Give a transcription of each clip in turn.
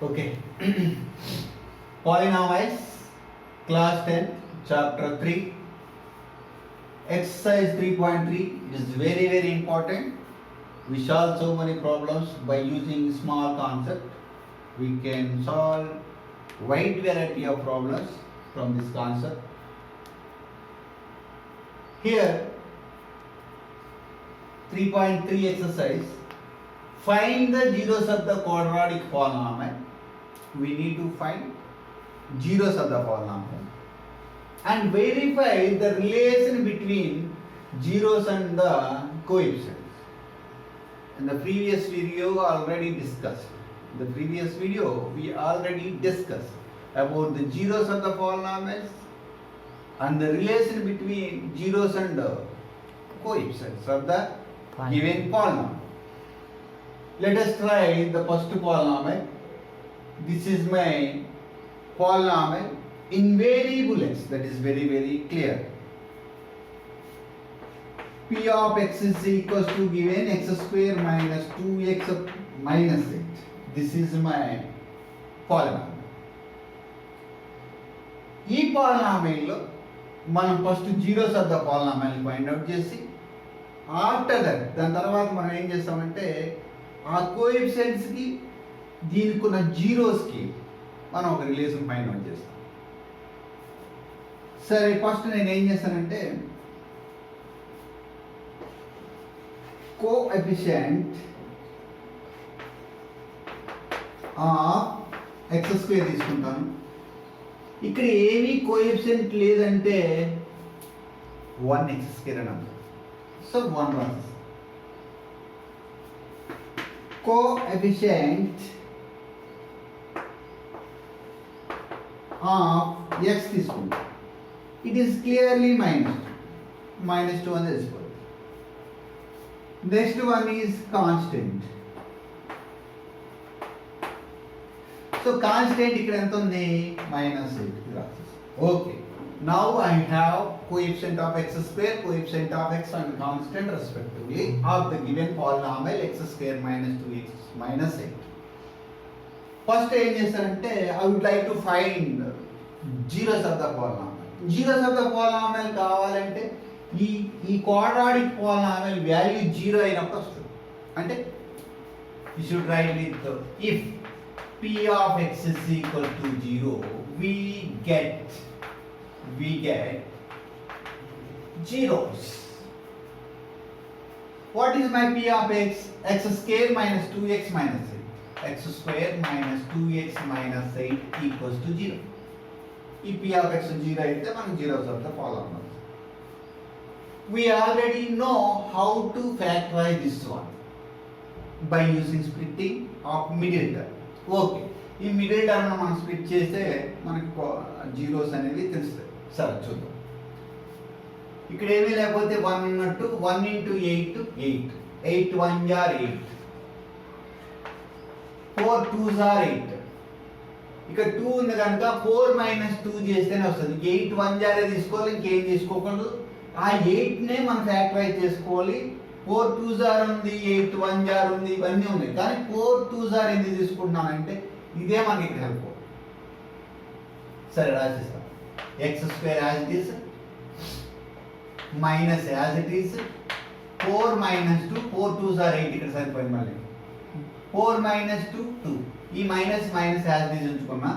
Okay. Polynomials, class 10, chapter 3, exercise 3.3 is very important. We solve so many problems by using small concept. We can solve wide variety of problems from this concept. Here, 3.3 exercise, find the zeros of the quadratic polynomial. We need to find zeros of the polynomial and verify the relation between zeros and the coefficients. In the previous video already discussed. In the previous video we already discussed about the zeros of the polynomials and the relation between zeros and the coefficients of the given polynomial. Let us try the first polynomial. This is my polynomial in variable x, that is very clear. P of x is equals to given x square minus 2x minus 8. This is my polynomial. ఈ పాలినామియల్లో మనం first zeros of the polynomial find out చేసి after that దాని తర్వాత మనం ఏం చేస్తామంటే ఆ కోఎఫిషియెంట్స్కి దీనికి ఉన్న జీరోస్కి మనం ఒక రిలేషన్ ఫైండ్ అవుట్ చేస్తాం. సరే, ఫస్ట్ నేను ఏం చేస్తానంటే కోఎఫిషియంట్ ఎక్స్ స్క్వేర్ తీసుకుంటాను. ఇక్కడ ఏమీ కోఎఫిషియంట్ లేదంటే 1x స్క్వేర్ అని అంటారు. సో 1 రాసి కోఎఫిషియంట్ ఆఫ్ x తీసుకుంటాం. ఇట్ ఈస్ క్లియర్లీ -2 అని తెలుసుకోవాలి. Next one is constant. So constant ఇక్కడ ఎంత ఉంది? -8. Okay, now I have coefficient of x square, coefficient of x and constant respectively of the given polynomial x square minus 2x minus 8. First ఏం చేస్తారంటే I would like to find zeros of the polynomial. Zeros of the polynomial కావాలంటే ఈ quadratic polynomial value 0 అయినప్పుడు వస్తుంది. అంటే you should write with if p of x is equal to 0, we get zeros. What is my p of x? X square minus 2x minus 8. X square minus 2x minus 8 equals to 0. If p of x 0 అయితే మనకు zeros of the polynomial. We already know how to factorize this one by using splitting of middle term. Okay, ఈ middle term మనం split చేస్తే మనకి zeros అనేవి తెలుస్తాయి. సరే చూద్దాం. ఇక్కడ ఏమీ లేకపోతే 1 ఉన్నట్టు 1 into 8 8, 8 1s are 8, 4 2s are 8. ఇక్కడ 2 ఉంది కనుక 4 minus 2 చేస్తేనే వస్తుంది. 8 1s are తీసుకోవాలి, ఇంకేం తీసుకోకూడదు. ఆ 8నే మనం ఫ్యాక్టరైజ్ చేసుకోవాలి. 4 2s are ఉంది, 8 1s are ఉంది, ఇవన్నీ ఉన్నాయి. కానీ 4 2s are ఎందుకు తీసుకుంటున్నానంటే ఇదే మనకి ఇక్కడ హెల్ప్. సరే రాసిస్తాం. X square as it is minus as it is 4 minus 2, 4 2s are 8. ఇక్కడ సరిపోయింది. మళ్ళీ 4 minus 2 2. ఈ మైనస్ యాజ్ ఇట్ ఈస్ ఉంచుకున్నా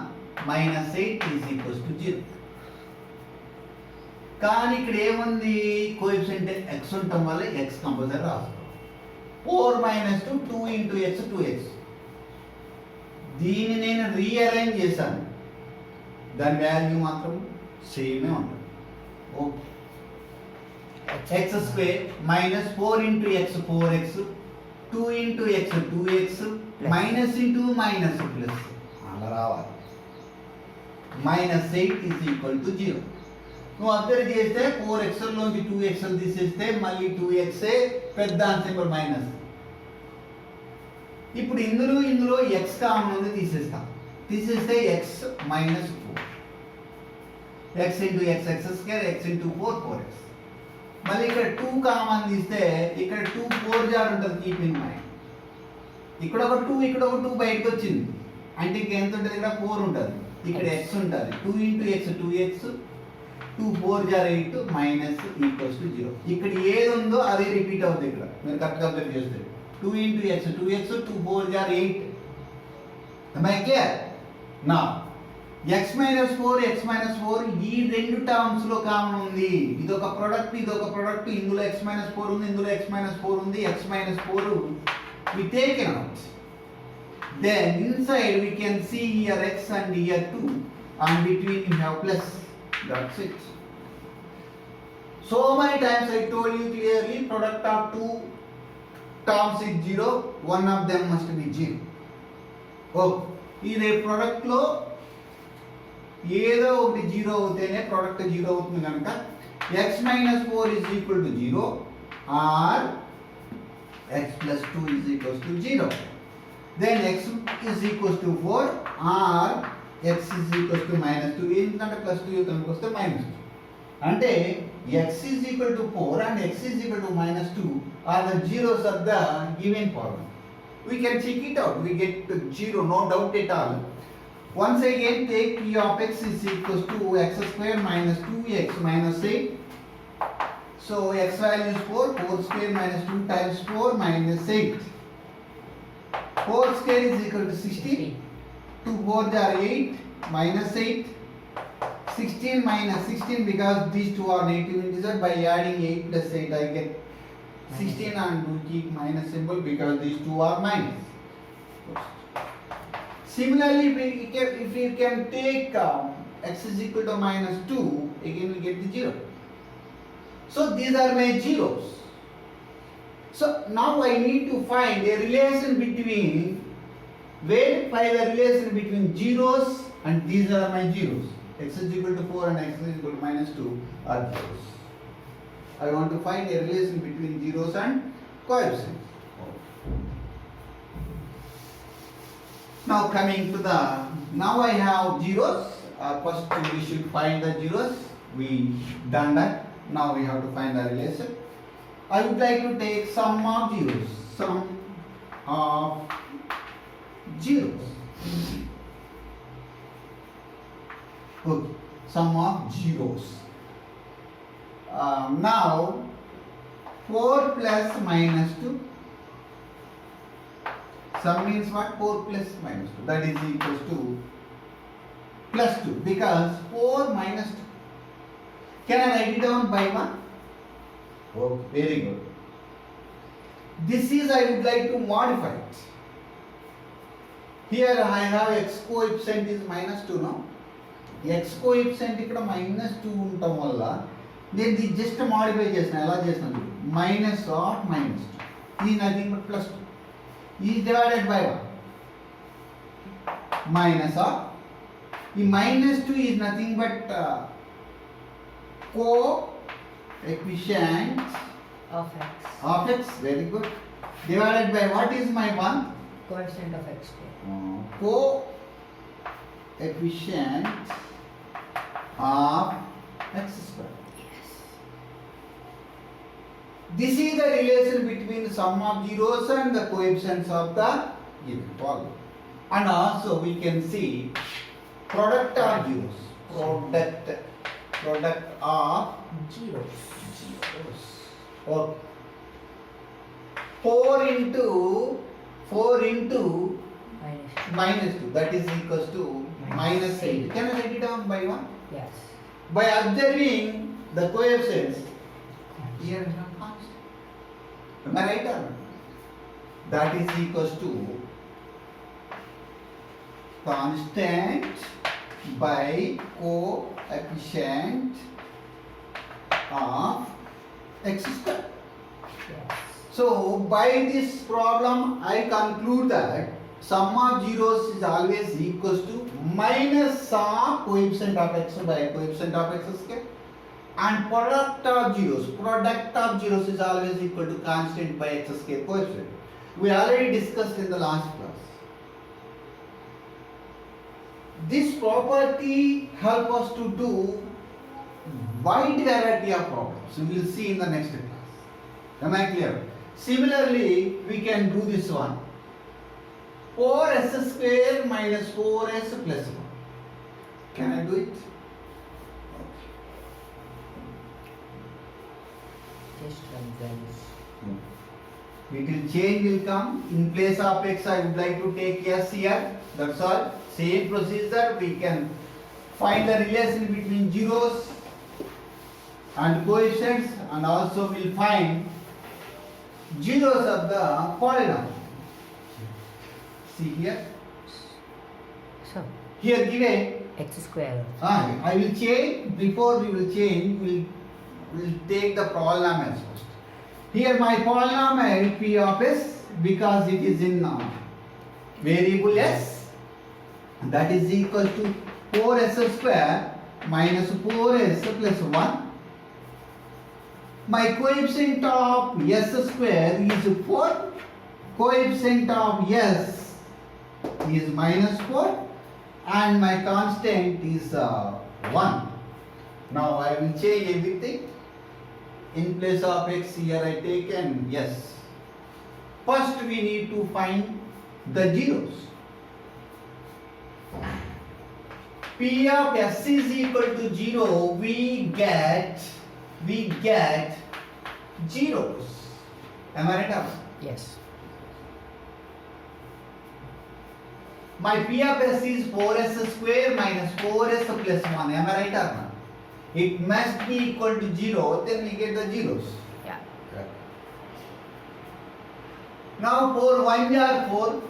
-8 ఈజ్ ఈక్వల్స్ టు 0. కానీ ఇక్కడ ఏముంది? కోఎఫిషియంట్ x ఉండటం వల్ల x కంపల్సరీ రాస్తాం. 4 minus 2 2 into x 2x. దీన్ని నేను రీఅరేంజ్ చేశాను, దాని వాల్యూ మాత్రం సేమే ఉంటుంది. Okay, X square minus 4 into x 4x, 2 into x 2x, minus into minus plus అలా రావాలి. -8 ఈజ్ ఈక్వల్ టు 0. నువ్వు అబ్జర్వ్ చేస్తే 4x లోంచి 2x తీసేస్తే మళ్ళీ 2x పెద్ద సింబల్ మైనస్. ఇప్పుడు ఇందులో x కామన్ ఉంది, తీసేస్తే x -4, x into x x square, x into 4 4x. మళ్ళీ ఇక్కడ 2 కామన్ తీస్తే ఇక్కడ 2 4 జార్ ఉంటుంది. కీప్ ఇన్ మైండ్ ఇక్కడ ఒక 2 బయటకు వచ్చింది. అంటే ఇంక ఎంత ఉంటుంది ఇక్కడ 4 ఉంటుంది, ఇక్కడ x ఉంటుంది, 2 ఇంటూ ఎక్స్ 2x, 2 4 జార్ 8 మైనస్ ఈక్వల్స్ టు 0. ఇక్కడ ఏది ఉందో అదే రిపీట్ అవుతుంది ఇక్కడ, మీరు కరెక్ట్గా అబ్జర్వ్ చేస్తే 2 ఇంటూ ఎక్స్ 2x, 2 4 జార్ 8. am I clear? Now x minus 4 ఈ రెండు టర్మ్స్ లో కామన్ ఉంది. ఇదొక ప్రొడక్ట్, ఇందులో x minus 4 ఉంది, ఇందులో x minus 4 ఉంది. x minus 4 we taken out. Then inside we can see here x and here 2, and between we have plus. That's it. So many times I told you clearly, product of two terms is 0, one of them must be 0. Okay, ఇదే product లో ఏదో ఒకటి 0 అవుతేనే product 0 అవుతుంది కనుక x minus 4 is equal to 0 or x plus 2 is equals to 0. Then x is equals to 4 or x is equals to minus 2. ఎందుకంటే plus 2 కనుక వస్తే minus 2. అంటే x is equal to 4 and x is equal to minus 2 are the zeros of the given problem. We can check it out. We get 0, no doubt at all. Once again, take p of x is equals to x square minus 2x minus 8. So x value is 4, 4 square minus 2 times 4 minus 8. 4 square is equal to 16. 2 4s are 8 minus 8. 16 minus 16 because these two are negative integers. By adding 8 plus 8 I get 16 and we keep minus symbol because these two are minus. Similarly, if we can take x is equal to minus 2, again we get the 0. So these are my zeros. So now I need to find a relation between, verify the relation between zeros and these are my zeros. X is equal to 4 and x is equal to minus 2 are zeros. I want to find a relation between zeros and coefficients. Now coming to the, now I have zeros. First we should find the zeros. We done that. Now we have to find the relation. I would like to take sum of zeros. Sum of zeros. Okay. Sum of zeros. Now 4 plus minus 2. Sum means what? 4 plus minus 2. That is equals to plus 2 because 4 minus 2. Can I write it down by 1? Oh, very good. This is, I would like to modify it. Here I have x coefficient is minus 2 now. X coefficient ఇక్కడ minus 2 ఉండటం వల్ల నేను ఇది just modify చేసిన, ఎలా చేసినాను, minus of minus 2 is nothing but plus 2 is divided by 1 minus of, ఈ minus 2 is nothing but coefficient of x. of x, very good, divided by what is my 1? Coefficient of x square. Coefficient of x square. Yes. This is the relation between sum of zeros and the coefficients of the given problem. And also we can see product of zeros. Product of Zeros. zeros. Okay. 4 into minus 2, that is equals to minus 8. Can I write it down by 1? Yes. By observing the coefficients, here we have constant. Am I right or not? That is equals to constant by coefficient of x square. Yes. So by this problem I conclude that sum of zeros is always equals to minus of coefficient of x by coefficient of x square, and product of zeros is always equal to constant by x square coefficient. We already discussed in the last class. This property help us to do wide variety of problems. We will see in the next class. Am I clear? Similarly, we can do this one. 4s square minus 4s plus 1. Can I do it? Just like this. Little change will come. In place of x, I would like to take s here. That's all. Same procedure. We can find the relation between zeros and coefficients, and also we'll find zeros of the polynomial. See here. So, Here given. x square. I will change. Before we will change, we'll take the polynomials first. Here my polynomial p of s, because it is in variable s, that is equal to 4s square minus 4s plus 1. My coefficient of s square is 4. Coefficient of s is minus 4. And my constant is 1. Now I will change everything. In place of x, here I taken yes. First we need to find the zeros. P of s is equal to 0. We get zeros. Am I right? Or not? Yes. My P of s is 4s square minus 4s plus 1. Am I right or not? It must be equal to 0, then we get the zeros. Yeah. Okay. Now 4 1 are 4.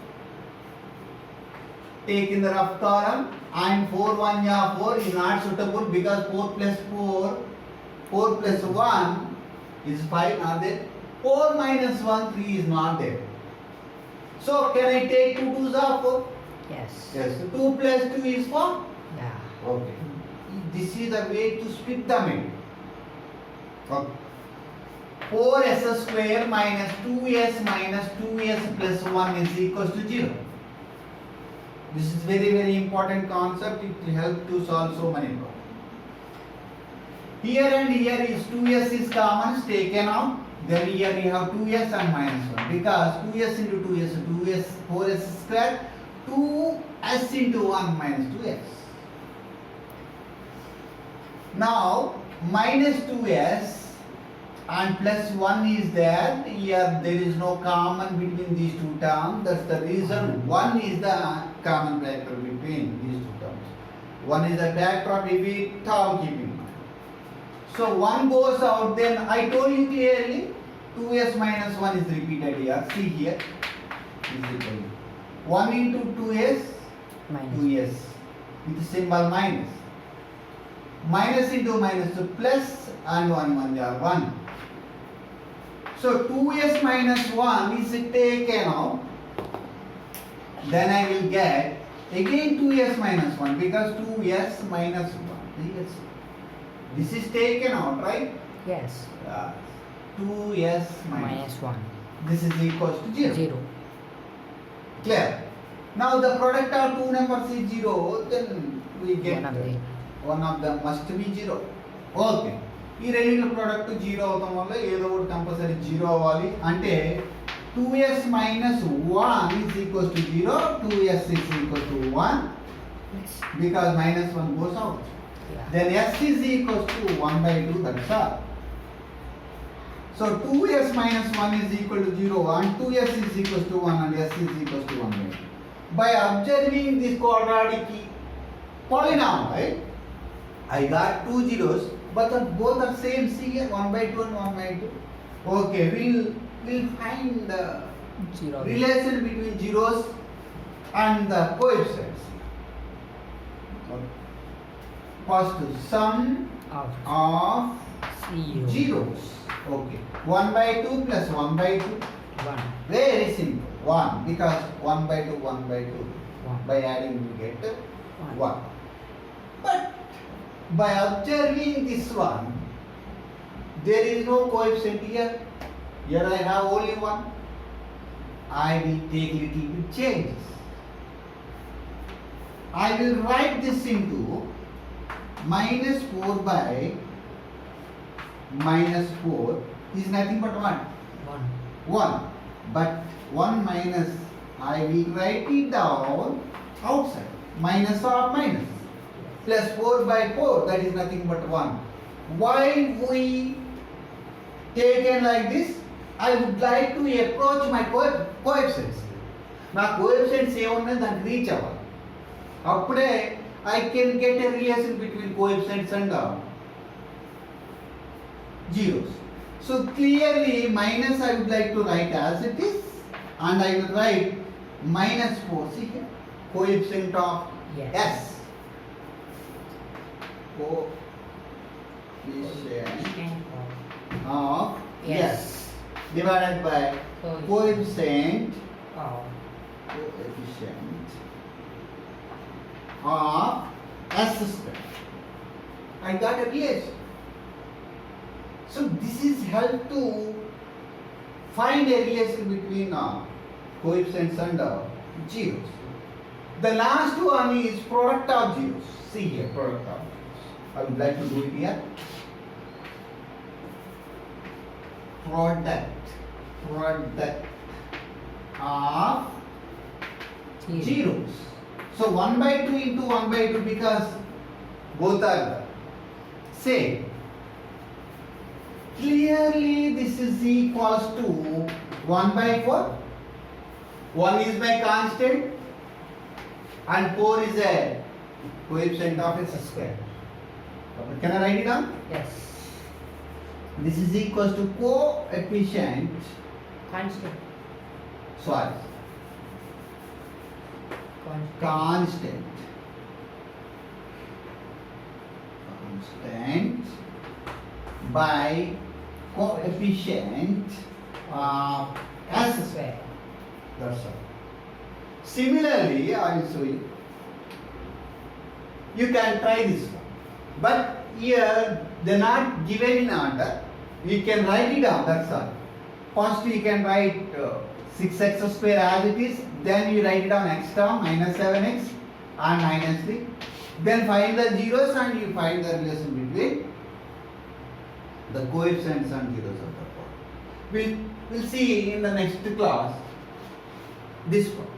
Take in the rough column, and 4 1 are 4 is not suitable because 4 plus 1 is 5, not there. 4 minus 1, 3 is not there. So can I take 2 2s are 4? Yes. Yes. 2 plus 2 is 4? Yeah. Okay. This is the way to split the middle. Okay. 4s square minus 2s plus 1 is equals to 0. This is very important concept. It will help to solve so many problems. Here and here is 2s is common, is taken out. Then here we have 2s and minus 1 because 2s into 2s, 4s square, 2s into 1 minus 2s. Now minus 2s and plus 1 is there. Here there is no common between these two terms. That's the reason 1 is the common factor between these two terms. 1 is the factor of every term keeping. So 1 goes out, then I told you clearly 2s minus 1 is repeated here. See here. Is equal to 1 into 2s, Minus. 2s with the symbol minus. Minus into minus, so plus, and 1 are 1. So 2s minus 1 is taken out. Then I will get again 2s minus 1 because 2s minus 1. Yes. This is taken out, right? Yes. 2s Minus 1. This is equals to 0. 0. Clear. Now the product of two numbers is 0, then we get one of them must be 0. Okay. ఈ రెండింటి product 0 అవడం వల్ల ఏదో ఒకటి compulsory 0 అవ్వాలి. అంటే 2s minus 1 is equals to 0, 2s is equal to 1 Yes. because minus 1 goes out. Yeah. Then s is equals to 1 by 2, that's all. So 2s minus 1 is equal to 0 and 2s is equals to 1 and s is equals to 1 by 2. By observing this quadratic polynomial, I got two zeros, but both are same. See here, 1 by 2 and 1 by 2. Okay, we'll find the 0. relation between zeros and the coefficients. First, sum Of of 0. zeros. Okay, 1 by 2 plus 1 by 2. 1. Very simple. 1 because 1 by 2, 1 by 2. 1. By adding we get 1. 1. But by observing this one, there is no coefficient here. Here I have only 1. I will take little bit changes. I will write this into minus 4 by minus 4 is nothing but 1. 1. 1. But 1 minus I will write it down outside. Minus of minus. Plus 4 by 4, that is nothing but 1. Why we taken like this? I would like to approach my coefficients. నా coefficients ఏమున్నాయి దానికి reach అవ్వాలి. అప్పుడే I can get a relation between coefficients and zeros. So clearly minus I would like to write as it is, and I will write minus 4. See here, coefficient of Yes. S. Coefficient of Yes. S divided by coefficient Oh. of S square. I got a relation. So this is help to find a relation between coefficients and zeros. The last one is product of zeros. See here, product of zeros. I would like to do it here. Product of zeros. So 1 by 2 into 1 by 2 because both are same. Clearly this is equals to 1 by 4. 1 is my constant and 4 is a coefficient of S square. Can I write it down? Yes. This is equals to coefficient. Constant. Sorry. Constant by coefficient of S square. That's all. Similarly, I will show you. You can try this one, but here they are not given in order. You can write it down. That's all. First you can write 6x square as it is. Then you write it down x term minus 7x and minus 3. Then find the zeros and you find the relation between the coefficients and zeros of the problem. We'll see in the next class this one.